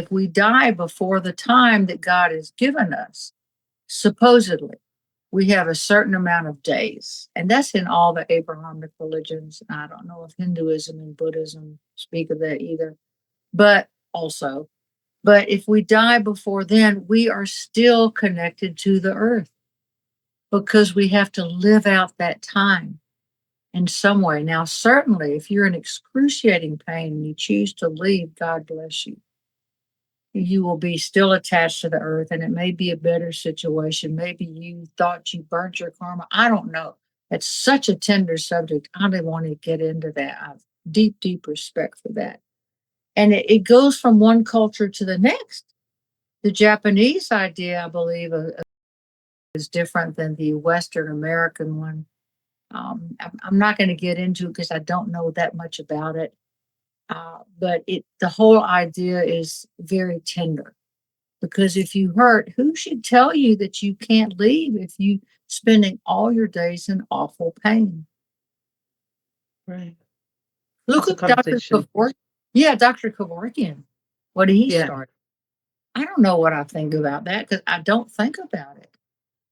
if we die before the time that God has given us, supposedly, we have a certain amount of days. And that's in all the Abrahamic religions. I don't know if Hinduism and Buddhism speak of that either, but also, but if we die before then, we are still connected to the earth because we have to live out that time in some way. Now, certainly, if you're in excruciating pain and you choose to leave, God bless you. You will be still attached to the earth, and it may be a better situation. Maybe you thought you burnt your karma. I don't know. It's such a tender subject. I don't want to get into that. I have deep, deep respect for that. And it goes from one culture to the next. The Japanese idea, I believe, is different than the Western American one. I'm not going to get into it because I don't know that much about it. But the whole idea is very tender because if you hurt, who should tell you that you can't leave if you spending all your days in awful pain? Right. Look That's a at Dr. conversation. Kevorkian. Yeah, Dr. Kevorkian. What did he Yeah. start? I don't know what I think about that because I don't think about it.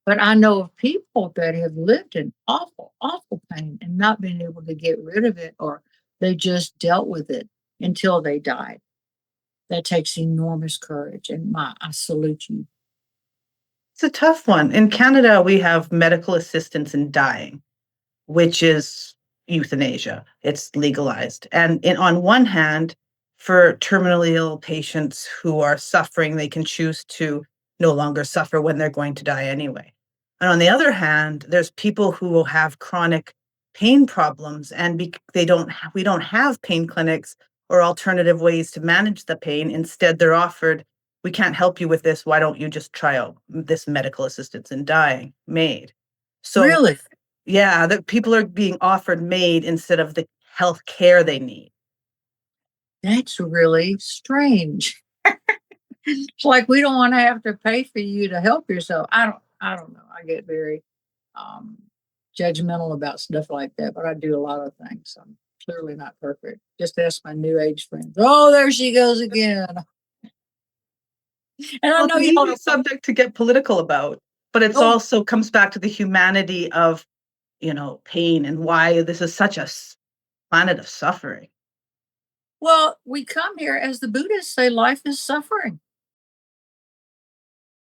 But I know of people that have lived in awful, awful pain and not been able to get rid of it, or they just dealt with it until they died. That takes enormous courage, and I salute you. It's a tough one. In Canada, we have medical assistance in dying, which is euthanasia. It's legalized. And on one hand, for terminally ill patients who are suffering, they can choose to no longer suffer when they're going to die anyway. And on the other hand, there's people who will have chronic pain problems, and we don't have pain clinics or alternative ways to manage the pain. Instead, they're offered, we can't help you with this. Why don't you just try out this medical assistance in dying, MAID? So Really? yeah, that people are being offered MAID instead of the health care they need. That's really strange. It's like we don't want to have to pay for you to help yourself. I don't know. I get very um judgmental about stuff like that, but I do a lot of things. I'm clearly not perfect. Just ask my new age friends. Oh, there she goes again. And I Well, know it's an y'all easy don't want subject to get political about, but it's oh also comes back to the humanity of, pain and why this is such a planet of suffering. well, we come here as the Buddhists say life is suffering.